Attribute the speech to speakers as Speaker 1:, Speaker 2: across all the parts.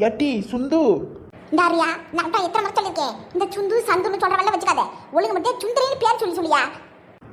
Speaker 1: ஏட்டி சுந்து
Speaker 2: டாரியா நான் தான் எத்தனை முறை சொல்லிருக்கேன் இந்த சுந்து சந்துன்னு சொல்ற வேலை வச்சுக்காத ஒழுங்கு மட்டும் சுந்தரின்னு பேர் சொல்லியா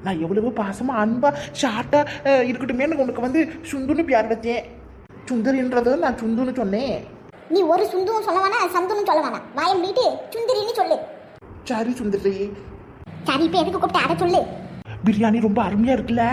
Speaker 1: நான் எவ்வளவு பாசமா அன்பா ஷார்ட்டா இருக்கட்டுமே உனக்கு வந்து சுந்துன்னு பேர் வச்சேன். சுந்தரின்றத நான் சுந்துன்னு சொன்னேன்.
Speaker 2: நீ ஒரு சுந்துவும் சொல்ல வேணா சந்துன்னு சொல்ல வேணாம் வாயை மூடிட்டு சுந்தரின்னு சொல்லு.
Speaker 1: சரி சுந்தரி.
Speaker 2: சரி இப்போ எதுக்கு கூப்பிட்டு அதை சொல்லு.
Speaker 1: பிரியாணி ரொம்ப அருமையா இருக்குல்ல.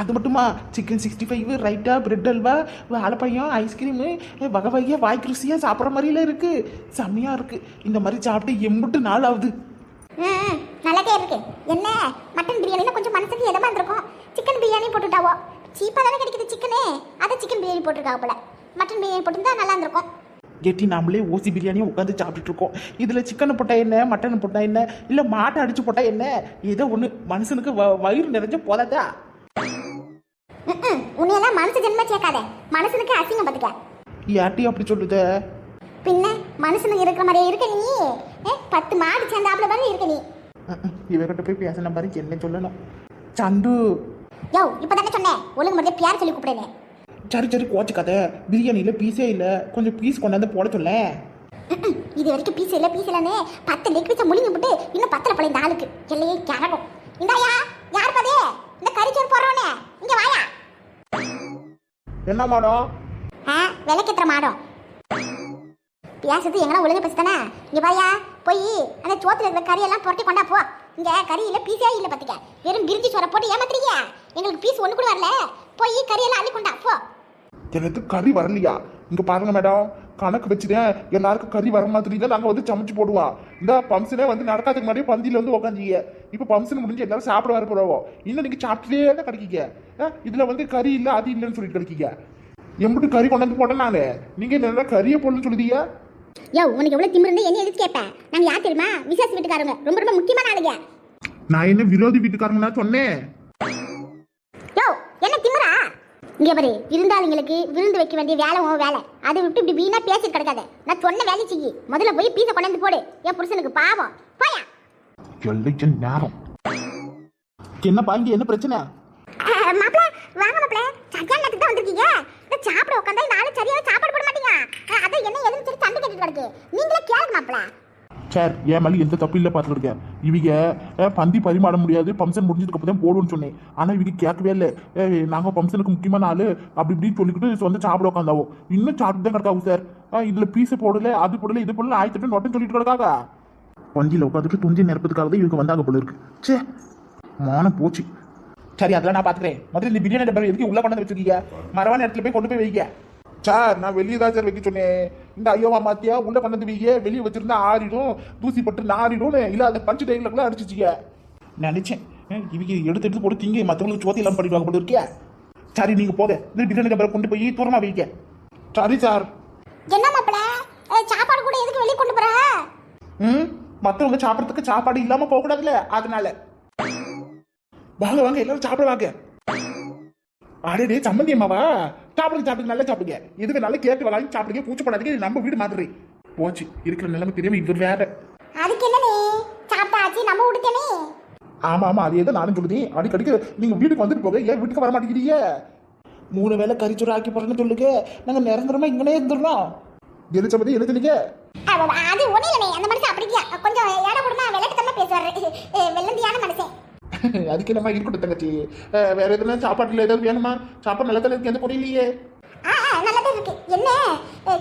Speaker 1: அது மட்டுமா சிக்கன் 65 ரைட்டா பிரெட் அல்வா வாழைப்பழம் ஐஸ்கிரீமு வகை வகையாக வாய்க்கு ருசியாக சாப்பிட்ற மாதிரிலாம் இருக்கு. செம்மையாக இருக்கு. இந்த மாதிரி சாப்பிட்டு எம்பிட்டு நாள் ஆகுது.
Speaker 2: நல்லாதே இருக்கு. என்ன மட்டன் பிரியாணியில் கொஞ்சம் மனசுக்கு எதமா இருந்திருக்கும். சிக்கன் பிரியாணி போட்டுட்டாவோ சீப்பாக தானே கிடைக்குது சிக்கனே. அதை சிக்கன் பிரியாணி போட்டிருக்காங்க போல. மட்டன் பிரியாணி போட்டுருந்தா நல்லா இருந்திருக்கும்.
Speaker 1: கேட்டி நாமளே ஓசி பிரியாணியை உட்காந்து சாப்பிட்டுட்டு இருக்கோம். இதில் சிக்கனை போட்டால் என்ன மட்டன் போட்டால் என்ன இல்லை மாட்டை அடிச்சு போட்டால் என்ன ஏதோ ஒன்று மனுஷனுக்கு வயிறு நிறைஞ்ச போதாதா.
Speaker 2: உன்னையெல்லாம் மனுஷ ஜென்ம சேர்க்காத. மனுஷனுக்கு அசிங்கம் பார்த்துக்க.
Speaker 1: யாட்டி அப்படி சொல்லுத
Speaker 2: பின்ன மனுஷனுக்கு இருக்கிற மாதிரியே இருக்க நீ. 10 மாடு சேர்ந்தாப்புல பாரு இருக்க நீ.
Speaker 1: இவர்கிட்ட போய் பேசின பாரு என்ன சொல்லணும். சந்து
Speaker 2: யோ இப்பதானே சொன்னேன் ஒழுங்கு மட்டும் பேர் சொல்லி கூப்பிடுறேன்.
Speaker 1: சரி சரி கோச்சுக்காத. பிரியாணியில் பீஸே இல்லை. கொஞ்சம் பீஸ் கொண்டாந்து போட சொல்ல.
Speaker 2: இது வரைக்கும் பீஸ் இல்லைன்னு 10 லெக் பீஸை முழுங்கி விட்டு இன்னும் 10 பழைய நாளுக்கு எல்லையே கிளம்பும். இந்தாயா யார் பாதே இந்த கறிச்சோறு போடுறோன்னே இங்க வாயா.
Speaker 1: என்ன மாடம்?
Speaker 2: விளக்கேற்ற மாடம் பேசுறது எங்கன்னா ஒழுங்கு பேசுதானே. இங்க வாயா போய் அந்த சோத்துல இருக்கிற கறியெல்லாம் புரட்டி கொண்டா போ. இங்க கறி இல்லை பீஸே இல்லை பார்த்துக்க. வெறும் பிரிஞ்சி சோறை போட்டு ஏமாத்துறீங்க. எங்களுக்கு பீஸ் ஒன்று கூட வரல. போய் கறியெல்லாம் அள்ளி கொண்டா போ.
Speaker 3: எனக்கு கறி வரலையா? இங்க பாருங்க மேடம், கணக்கு வச்சுட்டேன். எல்லாருக்கும் கறி வர மாதிரி தான் நாங்கள் வந்து சமைச்சு போடுவோம். இந்த பம்சனே வந்து நடக்காதுக்கு முன்னாடியே பந்தியில் வந்து உட்காந்துங்க. இப்போ பம்சன் முடிஞ்சு எல்லாரும் சாப்பிட வர போறோம். இன்னும் நீங்க சாப்பிட்டே தான் கிடைக்கீங்க. இதுல வந்து கறி இல்லை அது இல்லைன்னு சொல்லிட்டு கிடைக்கீங்க. எம்பிட்டு கறி கொண்டாந்து போட்டேன் நானு. நீங்க என்ன கறியை போடணும்னு சொல்லுதீங்க?
Speaker 2: யோ உனக்கு எவ்வளவு திமிரு இருந்தா என்ன எதுக்கு கேட்பேன். நாங்க யார் தெரியுமா? விசேஷ வீட்டுக்காரங்க. ரொம்ப ரொம்ப முக்கியமான ஆளுங்க.
Speaker 3: நான் என்ன விரோதி வீட்டுக்காரங்க சொன்னேன்?
Speaker 2: யோ என்ன திமிரா? இங்க பாரு விருந்தாளிங்களுக்கு விருந்து வைக்க வேண்டிய வேலை உன் வேலை. அதை விட்டு இப்படி வீணா பேசிட்டு கிடக்காத. நான் சொன்ன வேலை செய்யி. முதல்ல போய் பீஸை கொண்டாந்து போடு. என் புருஷனுக்கு பாவம். போயா
Speaker 3: எல்லைக்கு நேரம்.
Speaker 1: என்ன பாருங்க என்ன பிரச்சனை?
Speaker 2: மாப்பிள வாங்க மாப்பிள. சரியான நேரத்துக்கு தான் வந்திருக்கீங்க. சாப்பிட உட்காந்தா இந்த ஆளு சரியா சாப்பாடு போட மாட்டீங்க. அதான் என்ன எதுன்னு சொல்லி சண்டை கேட்டுட்டு கிடக்கு. நீங்களே கேளுங்க மாப்பிள.
Speaker 3: சார் என் மேலே எந்த தப்பு இல்லை பார்த்துருக்கேன். இவங்க பந்தி பரிமாற முடியாது ஃபங்க்ஷன் முடிஞ்சதுக்கு அப்புறம் தான் போடுவோன்னு சொன்னேன். ஆனால் இவங்க கேட்கவே இல்லை. நாங்கள் ஃபங்க்ஷனுக்கு முக்கியமான ஆள் அப்படி இப்படின்னு சொல்லிக்கிட்டு வந்து சாப்பிட உட்காந்தாவோ. இன்னும் சாப்பிட்டு தான் கிடக்காவும் சார். இதில் பீஸை போடல அது போடல இது போடல ஆயிரத்தி நொட்டம் சொல்லிட்டு கிடக்காக. பந்தியில் உட்காந்துட்டு துஞ்சி நிரப்பதுக்காக தான் இவங்க வந்தாங்க போல இருக்கு. சே மானம் போச்சு.
Speaker 1: சரி அதெல்லாம் நான் பார்த்துக்கிறேன். முதல்ல இந்த பிரியாணி டப்பா எதுக்கு உள்ள கொண்டு வந்து வச்சிருக்கீங்க? மரவான இடத்துல போய் கொண்டு போய் வைக்க.
Speaker 3: சார் நான் வெளியே தான் சார் வைக்க சொன்னேன். இந்த ஐயோவா மாத்தியா உள்ள கொண்டு வந்து வைக்க. வெளியே வச்சிருந்தா ஆறிடும் தூசி பட்டு நாரிடும். இல்லை அந்த பஞ்சு டைம்ல அடிச்சிச்சிக்க
Speaker 1: நினைச்சேன். இவங்க எடுத்து போட்டு திங்க மற்றவங்களுக்கு சோத்தி எல்லாம் பண்ணிடுவாங்க போல இருக்கியா. சரி நீங்க போக இந்த பிரியாணி டப்பா கொண்டு போய் தூரமா வைக்க.
Speaker 3: சரி சார்.
Speaker 2: என்ன மாப்பிள சாப்பாடு கூட எதுக்கு வெளியே கொண்டு போற?
Speaker 1: மற்றவங்க சாப்பிட்றதுக்கு சாப்பாடு இல்லாம போக கூடாதுல்ல அதனால. வாங்க வாங்க எல்லாரும் சாப்பிட வாங்க. அடே சம்மந்தி அம்மாவா சாப்பிடுங்க நல்லா சாப்பிடுங்க. எதுக்கு நல்லா கேட்டு வாங்கி சாப்பிடுங்க. பூச்சப்படாதீங்க. நம்ம வீடு மாதிரி போச்சு. இருக்கிற நிலைமை தெரியாம இவர் வேற.
Speaker 2: அதுக்கு என்ன நீ சாப்பிட்டாச்சு நம்ம வீட்டுக்கே.
Speaker 1: ஆமா ஆமா அது ஏதோ நானும் சொல்லுதேன். அடிக்கடிக்கு நீங்க வீட்டுக்கு வந்துட்டு போக ஏன் வீட்டுக்கு வர மாட்டேங்கிறீங்க? 3 வேளை கறிச்சோறு ஆக்கி போறேன்னு சொல்லுங்க. நாங்க நிரந்தரமா இங்கனே இருந்துடலாம்.
Speaker 3: எலிச்சபதி எழுதுனீங்க.
Speaker 2: அது ஒண்ணு இல்லனே அந்த மாதிரி சாப்பிடுங்க. கொஞ்சம் ஏட கூடமா விளக்கத்தமா பேசுவாரு. வெள்ளந்தியான மனுஷன்.
Speaker 3: அதுக்கு என்னமா இருக்கட்டும் தங்கச்சி. வேற எதுனா சாப்பாட்டுல ஏதாவது வேணுமா? சாப்பாடு நல்லா தான் இருக்கு. எந்த குறையிலையே.
Speaker 2: நல்லதா இருக்கு. என்ன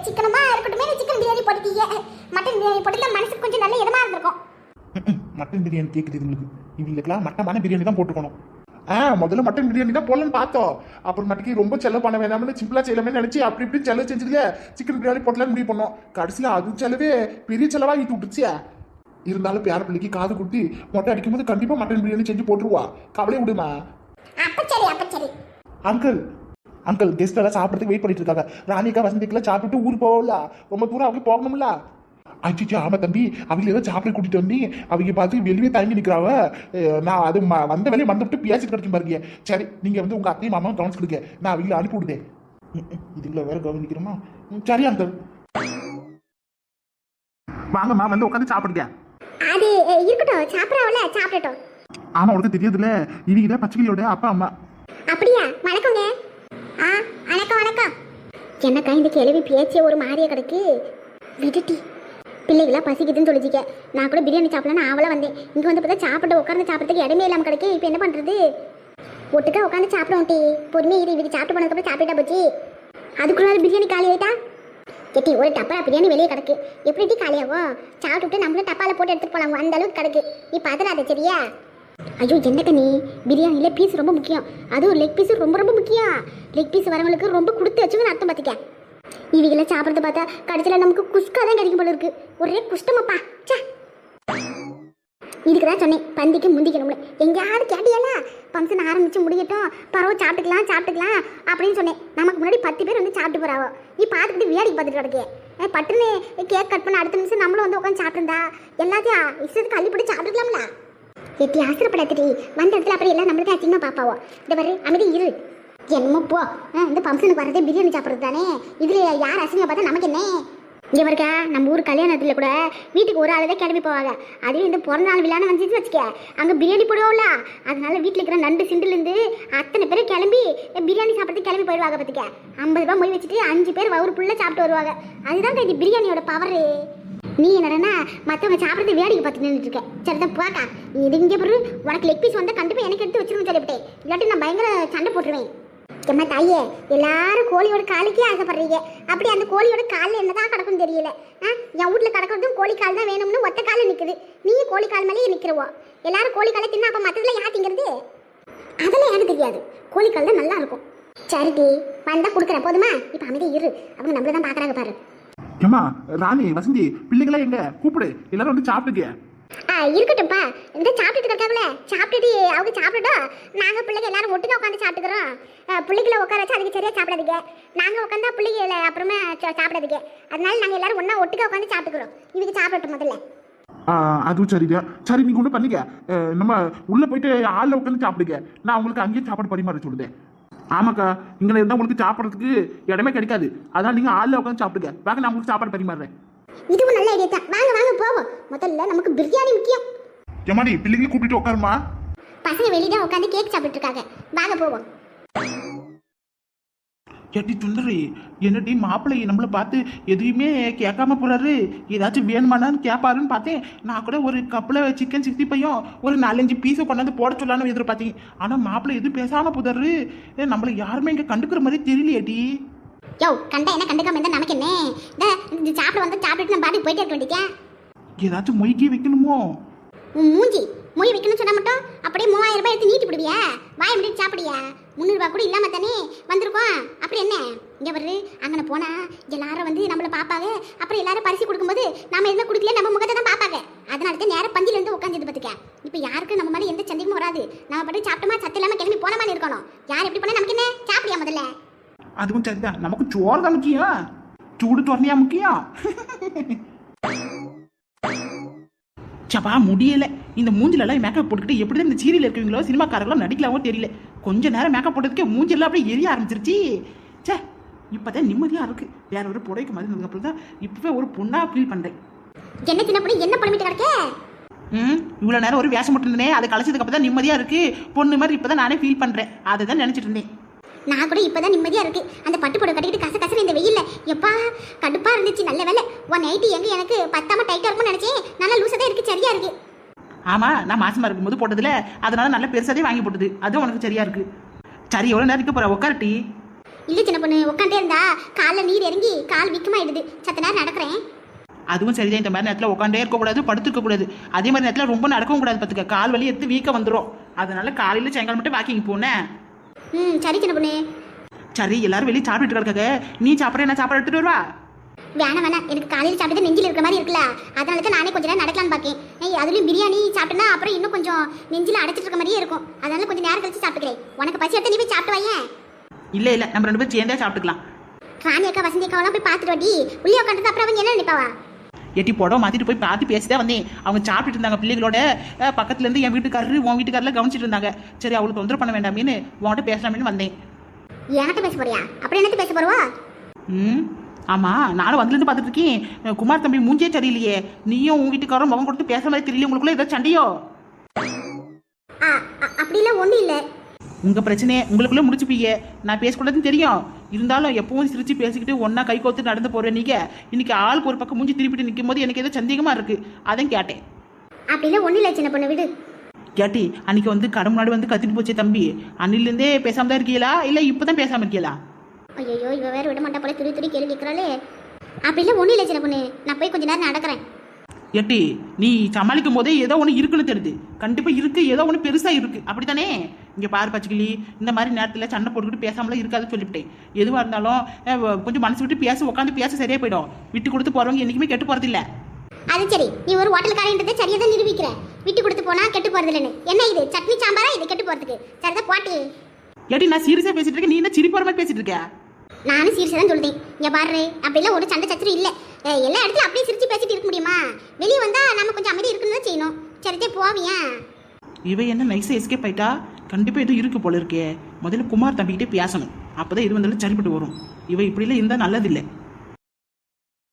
Speaker 2: சிக்கனமா இருக்கட்டுமே சிக்கன் பிரியாணி போட்டுட்டீங்க. மட்டன் பிரியாணி போட்டுட்டா மனசுக்கு கொஞ்சம் நல்ல இதமா இருந்திருக்கும்.
Speaker 1: மட்டன் பிரியாணி கேக்குது உங்களுக்கு. இவங்களுக்குலாம் மட்டமான பிரியாணி தான் போட்டுக்கணும்.
Speaker 3: முதல்ல மட்டன் பிரியாணி தான் போடலன்னு பார்த்தோம். அப்புறமேட்டுக்கு ரொம்ப செலவு பண்ண வேணாம்னு சிம்பிளா செய்யலாமே நினைச்சு அப்படி இப்படி செலவு செஞ்சதுல சிக்கன் பிரியாணி போட்டலான்னு முடிவு பண்ணோம். கடைசியில் அது செலவே பெரிய செலவா ஈட்டு விட்டுச்சு. இருந்தாலும் பேர பிள்ளைக்கு காது குட்டி மொட்டை அடிக்கும்போது கண்டிப்பா மட்டன் பிரியாணி செஞ்சு போட்டுருவா. கவலை விடுமா.
Speaker 2: அப்பச்சரி
Speaker 1: அங்கிள் அங்கிள் கெஸ்ட் எல்லாம் சாப்பிட்றதுக்கு வெயிட் பண்ணிட்டு இருக்காங்க. ராணிக்கா வசந்திக்கெல்லாம் சாப்பிட்டு ஊருக்கு போகல. ரொம்ப தூரம் அவங்க போகணும்ல. அச்சிச்சு ஆமா தம்பி. அவங்க ஏதோ சாப்பிட கூட்டிட்டு வந்து அவங்க பார்த்து வெளியே தங்கி நிற்கிறாவ. நான் அது வந்த வேலையை மறந்துவிட்டு பேசிட்டு கிடைக்கும் பாருங்க. சரி நீங்க வந்து உங்க அத்தையும் மாமாவும் கவனிச்சு கொடுங்க. நான் அவங்கள அனுப்பி விடுதேன். இதுக்குள்ள வேற கவனிக்கிறோமா? சரி அங்கிள் வாங்கம்மா வந்து உட்காந்து சாப்பிடுங்க.
Speaker 2: அது இருக்கட்டும். சாப்பிடறவள சாப்பிடட்டும்.
Speaker 1: ஆமா உனக்கு தெரியாதுல்ல இவங்க பச்சைக்கிளியோட அப்பா அம்மா.
Speaker 2: அப்படியா? வணக்கங்க. வணக்கம் வணக்கம். என்னக்கா இந்த கிளவி பேச்சே ஒரு மாதிரியா கிடக்கு. விடுட்டி, பிள்ளைகளா பசிக்குதுன்னு சொல்லிச்சிக்க. நான் கூட பிரியாணி சாப்பிடலான்னு ஆவலாக வந்தேன். இங்கே வந்து பார்த்தா சாப்பிட்டு உட்காந்து சாப்பிட்றதுக்கு இடமே இல்லாமல் கிடக்கு. இப்போ என்ன பண்ணுறது? ஒட்டுக்கா உட்காந்து சாப்பிடுவோம் டீ. பொறுமையாக இது இவங்க சாப்பிட்டு போனதுக்கப்புறம் சாப்பிட்டா போச்சு. அதுக்குள்ள பிரியாணி காலி ஆகிட்டா எட்டி ஒரு டப்பா பிரியாணி வெளியே கிடக்கு. எப்படி டீ காலியாகும்? சாப்பிட்டுட்டு நம்மளும் டப்பாவில் போட்டு எடுத்துகிட்டு போகலாம். அந்த அளவுக்கு கிடக்கு. நீ பதறாத சரியா? ஐயோ என்னக்கா நீ, பிரியாணியில் பீஸ் ரொம்ப முக்கியம். அதுவும் லெக் பீஸு ரொம்ப ரொம்ப முக்கியம். லெக் பீஸ் வரவங்களுக்கு ரொம்ப கொடுத்து வச்சுக்கன்னு அர்த்தம் பார்த்துக்க. இவங்கள சாப்பிட்றத பார்த்தா கடைசியில் நமக்கு குஸ்கா தான் கிடைக்கும் போல இருக்கு. ஒரே குஷ்டமாப்பா. சே, இதுக்கு தான் சொன்னேன் பந்திக்கு முந்திக்கணும்ல. எங்கேயாவது கேட்டியாலா ஃபங்க்ஷன் ஆரம்பிச்சு முடியட்டும் பரவ சாப்பிட்டுக்கலாம் அப்படின்னு சொன்னேன். நமக்கு முன்னாடி 10 பேர் வந்து சாப்பிட்டு போறாவோ. நீ பார்த்துக்கிட்டு வேடிக்கை பார்த்துட்டு கிடக்கு. பட்டுன்னு கேக் கட் பண்ண அடுத்த நிமிஷம் நம்மளும் வந்து உட்காந்து சாப்பிட்டுருந்தா எல்லாத்தையும் இஷ்டத்துக்கு அள்ளி போட்டு சாப்பிட்டுக்கலாம்ல. எட்டி ஆசிரப்படாதடி. வந்த இடத்துல அப்புறம் எல்லாம் நம்மளுக்கு அதிகமாக பார்ப்பாவோ. இந்த பாரு அமைதி இரு. என்னமோ போ. இந்த ஃபங்க்ஷனுக்கு வரதே பிரியாணி சாப்பிட்றது தானே. இதில் யார் அசிங்க பார்த்தா நமக்கு என்ன? இங்கே இருக்கா நம்ம ஊர் கல்யாணத்தில் கூட வீட்டுக்கு ஒரு ஆள் தான் கிளம்பி போவாங்க. அதுவும் இந்த பிறந்த நாள் விழான்னு வந்துச்சு வச்சுக்க, அங்கே பிரியாணி போடுவோம்ல. அதனால வீட்டில் இருக்கிற நண்டு சிண்டுலேருந்து அத்தனை பேரும் கிளம்பி பிரியாணி சாப்பிட்றதுக்கு கிளம்பி போயிடுவாங்க. பார்த்துக்க 50 ரூபா மொழி வச்சுட்டு 5 பேர் வவுறு ஃபுல்லாக சாப்பிட்டு வருவாங்க. அதுதான் இது பிரியாணியோட பவரு. நீ என்னடனா மற்றவங்க சாப்பிட்றது வேடிக்கை பார்த்து நின்றுட்டு இருக்க. சரிதான் போக்கா. இது இங்கே பொருள் உனக்கு லெக் பீஸ் வந்தால் கண்டிப்பாக எனக்கு எடுத்து வச்சிருன்னு சொல்லிவிட்டேன். இல்லாட்டி நான் பயங்கர சண்டை போட்டுருவேன். ஏம்மா தாயே, எல்லாரும் கோழியோட காலுக்கே ஆசைப்படுறீங்க. அப்படி அந்த கோழியோட காலில் என்னதான் கிடக்கும் தெரியல. என் வீட்டில் கிடக்கிறதும் கோழி கால் தான் வேணும்னு ஒத்த காலில் நிற்குது. நீ கோழி கால் மேலேயே நிற்கிறவோ. எல்லாரும் கோழி காலை தின்னா அப்போ மற்றதுல யார் திங்கிறது? அதெல்லாம் எனக்கு தெரியாது. கோழி கால் தான் நல்லா இருக்கும். சரிடி வந்தால் கொடுக்குறேன் போதுமா? இப்போ அமைதி இரு. அவங்க நம்மள தான் பார்க்குறாங்க பாரு.
Speaker 3: ஏமா ராணி வசந்தி பிள்ளைங்களா எங்க கூப்பிடு, எல்லாரும் வந்து சாப்பிட்டுக்க.
Speaker 2: இருக்கட்டும்ப்பா. இந்த சாப்பிட்டுட்டு இருக்காங்களே, சாப்பிட்டுட்டு அவங்க சாப்பிட்டுட்டோம். நாங்கள் பிள்ளைங்க எல்லாரும் ஒட்டுக்கா உட்காந்து சாப்பிட்டுக்கிறோம். பிள்ளைகளை உட்கார வச்சு அதுக்கு சரியாக சாப்பிடாதீங்க. நாங்கள் உட்காந்தா பிள்ளைகளை அப்புறமா சாப்பிடாதீங்க. அதனால நாங்கள் எல்லாரும் ஒன்றா ஒட்டுக்கா உட்காந்து சாப்பிட்டுக்கிறோம். இவங்க சாப்பிடட்டும் முதல்ல.
Speaker 3: அதுவும் சரிதான். சரி நீங்க ஒன்றும் பண்ணிக்க. நம்ம உள்ள போயிட்டு ஆளில் உட்காந்து சாப்பிடுங்க. நான் உங்களுக்கு அங்கேயே சாப்பாடு பரிமாற சொல்லுதேன். ஆமாக்கா, இங்கே இருந்தால் உங்களுக்கு சாப்பிட்றதுக்கு இடமே கிடைக்காது. அதான் நீங்கள் ஆளில் உட்காந்து சாப்பிடுங்க. வாங்க நான் உங்களுக்கு சாப்பாடு பரிமாறுறேன்.
Speaker 2: இதுவும் நல்ல ஐடியா தான். வாங்க போவோம். முதல்ல நமக்கு பிரியாணி முக்கியம்.
Speaker 3: ஏமாடி பிள்ளைங்களை கூப்பிட்டு உட்காருமா.
Speaker 2: பசங்க வெளியே உட்காந்து கேக் சாப்பிட்டு இருக்காங்க. வாங்க போவோம்.
Speaker 3: ஏட்டி சுந்தரி, என்னடி மாப்பிள்ளை நம்மளை பார்த்து எதுவுமே கேட்காம போறாரு. ஏதாச்சும் வேணுமானான்னு கேட்பாருன்னு பார்த்தேன். நான் கூட ஒரு கப்பில் சிக்கன் 65 ஒரு 4-5 பீஸை கொண்டாந்து போட சொல்லலான்னு எதிர்பார்த்தேன். ஆனால் மாப்பிள்ளை எதுவும் பேசாமல் போதாரு. நம்மளை யாருமே இங்கே கண்டுக்கிற மாதிரி தெரியலையேடி.
Speaker 2: யோ கண்டா என்ன கண்டுக்காம இருந்தால் நமக்கு என்ன? இந்த சாப்பிட வந்து சாப்பிட்டுட்டு நம்ம பாட்டுக்கு போயிட்டே இருக்க வேண்டியதேன்.
Speaker 3: ஏதாச்சும் மொய்க்கி வைக்கணுமோ?
Speaker 2: மொய் வைக்கணும்னு சொன்னா மட்டும் அப்படியே 3000 ரூபாய் எடுத்து நீட்டி விடுவியா? வாய முடிச்சு சாப்பிடியா? 300 ரூபாய் கூட இல்லாம தானே வந்திருக்கோம். அப்படி என்ன இங்க வருது? அங்கே போனா எல்லாரும் வந்து நம்மளை பார்ப்பாங்க. அப்புறம் எல்லாரும் பரிசு கொடுக்கும்போது நம்ம எதுவும் கொடுக்கல, நம்ம முகத்தை தான் பார்ப்பாங்க. அதனால தான் நேரம் பந்தில இருந்து உட்காந்து பார்த்துக்க. இப்போ யாருக்கும் நம்ம மாதிரி எந்த சந்தேகமும் வராது. நம்ம பாட்டு சாப்பிட்டோமா சத்து இல்லாம கிளம்பி போன மாதிரி இருக்கணும். யார் எப்படி பண்ணா நமக்கு என்ன? சாப்பிடியா முதல்ல?
Speaker 3: அதுவும் சரிதான். நமக்கு சோறு தான் முக்கியம். சூடு துறனியா முக்கியம். சப்பா முடியல. இந்த மூஞ்சிலெல்லாம் மேக்கப் போட்டுக்கிட்டு எப்படி தான் இந்த சீரியல் இருக்குவீங்களோ சினிமாக்காரங்களும் நடிக்கலாமோ தெரியல. கொஞ்ச நேரம் மேக்கப் போட்டதுக்கே மூஞ்சியெல்லாம் அப்படியே எரிய ஆரம்பிச்சிருச்சு. சே, இப்போதான் நிம்மதியாக இருக்கு. வேற ஒரு புடைக்கு மாதிரி இருந்ததுக்கப்புறம் தான் இப்பவே ஒரு பொண்ணா ஃபீல் பண்ணுறேன்.
Speaker 2: என்ன சின்ன பொண்ணு என்ன பண்ணிட்டு கிடக்க?
Speaker 3: இவ்வளோ நேரம் ஒரு வேஷம் போட்டு இருந்தேன். அதை கழிச்சதுக்கு அப்புறம் தான் நிம்மதியாக இருக்கு. பொண்ணு மாதிரி இப்போ தான் நானே ஃபீல் பண்ணுறேன். அதை தான் நினச்சிட்டு இருந்தேன்.
Speaker 2: நான் கூட இப்பதான் நிம்மதியா இருக்கு. அந்த பட்டு போட கட்டிக்கிட்டு கசகசன்னு இந்த வெயில்ல எப்பா கடுப்பா இருந்துச்சு. நல்ல வேலை 180 எங்க எனக்கு பத்தாம டைட்டா இருக்கும்னு நினைச்சேன். நல்லா லூசா தான் இருக்கு. சரியா இருக்கு.
Speaker 3: ஆமா, நான் மாசமா இருக்கும்போது போட்டதுல அதனால நல்ல பெருசாதே வாங்கி போட்டது. அதுவும் உனக்கு சரியா இருக்கு. சரி எவ்வளவு நேரம் இருக்க போற? உட்காரட்டி.
Speaker 2: இல்ல சின்ன பொண்ணு உட்காந்தே இருந்தா காலில் நீர் இறங்கி கால் வீக்கமாயிடுது. சத்த நேரம் நடக்கிறேன்.
Speaker 3: அதுவும் சரிதான். இந்த மாதிரி நேரத்தில் உட்காண்டே இருக்கக்கூடாது, படுத்துக்க கூடாது. அதே மாதிரி நேரத்தில் ரொம்ப நடக்கவும் கூடாது. பார்த்துக்க, கால் வலி எடுத்து வீக்க வந்துடும். அதனால காலையில் சாயங்காலம் மட்டும் வாக்கிங் போனேன்.
Speaker 2: சரி சின்ன பொண்ணு.
Speaker 3: சரி எல்லாரும் வெளியே சாப்பிட்டு இருக்காங்க. நீ சாப்பிட்ற என்ன சாப்பாடு எடுத்துட்டு வருவா?
Speaker 2: வேணாம் எனக்கு காலையில் சாப்பிட்டு நெஞ்சில் இருக்கிற மாதிரி இருக்குல்ல. அதனால தான் நானே கொஞ்சம் நேரம் நடக்கலான்னு பார்க்கேன். அதுலேயும் பிரியாணி சாப்பிட்டேன்னா அப்புறம் இன்னும் கொஞ்சம் நெஞ்சில் அடைச்சிட்டு இருக்க மாதிரியே இருக்கும். அதனால கொஞ்சம் நேரம் கழிச்சு சாப்பிட்டுக்கிறேன். உனக்கு பசி எடுத்து நீ போய் சாப்பிட்டு வையேன்.
Speaker 3: இல்லை நம்ம 2 பேரும் சேர்ந்தே சாப்பிட்டுக்கலாம்.
Speaker 2: ராணி அக்கா வசந்தி அக்காவெல்லாம் போய் பார்த்துட்டு வாடி. உள்ளே உட்காந்து அப்புறம் அவங்க என்ன நினைப்பாவா?
Speaker 3: எட்டி புடவை மாற்றிட்டு போய் பார்த்து பேசிதான் வந்தேன். அவங்க சாப்பிட்டுட்டு இருந்தாங்க பிள்ளைகளோட. பக்கத்துலேருந்து என் வீட்டுக்காரரு உன் வீட்டுக்காரில் கவனிச்சிட்டு இருந்தாங்க. சரி அவளுக்கு தொந்தரவு பண்ண வேண்டாமேன்னு உன்கிட்ட பேசலாமேன்னு வந்தேன்.
Speaker 2: என்கிட்ட பேச போறியா? அப்படி என்னத்து பேச போறவா?
Speaker 3: ஆமாம், நானும் வந்துலேருந்து பார்த்துட்டு இருக்கேன். குமார் தம்பி மூஞ்சே சரியில்லையே. நீயும் உன் வீட்டுக்காரரும் முகம் கொடுத்து பேசுற மாதிரி தெரியல. உங்களுக்குள்ள ஏதாவது சண்டையோ?
Speaker 2: அப்படிலாம் ஒன்றும் இல்லை.
Speaker 3: உங்கள் பிரச்சனையை உங்களுக்குள்ளே முடிச்சுப்பீங்க. நான் பேசக்கூடாதுன்னு தெரியும்.
Speaker 4: இருந்தாலும் எப்பவும் சிரிச்சு பேசிக்கிட்டு ஒன்றா கை கோத்து நடந்து போகிறேன் நீங்கள் இன்னைக்கு ஆளுக்கு ஒரு பக்கம் மூஞ்சி திருப்பிட்டு நிற்கும் போது எனக்கு ஏதோ சந்தேகமாக இருக்குது அதான் கேட்டேன்.
Speaker 2: அப்படிலாம் ஒன்றும் இல்லை சின்ன பொண்ணு விடு.
Speaker 4: கேட்டி அன்னைக்கு வந்து கடை முன்னாடி வந்து கத்திட்டு போச்சே தம்பி, அன்னிலேருந்தே பேசாமல் தான் இருக்கீங்களா இல்லை இப்போ தான் பேசாமல் இருக்கீங்களா?
Speaker 2: ஐயோ இவ வேற விட மாட்டா போல துடி கேள்வி கேட்குறாளே. அப்படிலாம் ஒன்றும் இல்லை சின்ன பொண்ணு, நான் போய் கொஞ்ச நேரம் நடக்கிறேன்.
Speaker 4: ஏட்டி நீ சமாளிக்கும் போதே ஏதோ ஒன்று இருக்குன்னு தெரியுது, கண்டிப்பாக இருக்கு, ஏதோ ஒன்று பெருசாக இருக்கு அப்படித்தானே? இங்கே பாரு பச்சைக்கிளி, இந்த மாதிரி நேரத்தில் சண்டை போட்டுக்கிட்டு பேசாமலாம் இருக்காதுன்னு சொல்லிவிட்டேன். எதுவாக இருந்தாலும் கொஞ்சம் மனசு விட்டு பேச உட்காந்து பேச சரியாக போயிடும். விட்டு கொடுத்து போகிறவங்க என்றைக்குமே கெட்டு போகிறதில்ல.
Speaker 2: அது சரி, நீ ஒரு ஹோட்டல்காரன்றதை சரியாக தான் நிரூபிக்கிற. விட்டு கொடுத்து போனா கெட்டு போறது இல்லைன்னு. என்ன இது சட்னி சாம்பாரா இது கெட்டு போறதுக்கு? சரிதான் போட்டி.
Speaker 4: ஏட்டி நான் சீரியஸாக பேசிட்டு இருக்கேன், நீ என்ன சிரிப்பு வர மாதிரி பேசிட்டு இருக்க?
Speaker 2: நானும் சீரியஸாக தான் சொல்லுதேன். இங்கே பாரு, அப்படிலாம் ஒரு சண்டை சச்சரி இல்லை. எல்லா இடத்துல அப்படியே சிரிச்சு பேசிட்டு இருக்க முடியுமா? வெளியே வந்தா நம்ம கொஞ்சம் அமைதி இருக்குன்னு தான் செய்யணும். சரிதே போவியா?
Speaker 4: இவ என்ன நைஸாக எஸ்கேப் ஆயிட்டா? கண்டிப்பாக எதுவும் இருக்கு போல இருக்கே. முதல்ல குமார் தம்பிக்கிட்டே பேசணும், அப்போதான் இது வந்தாலும் சரிப்பட்டு வரும். இவ இப்படிலாம் இருந்தால் நல்லதில்லை.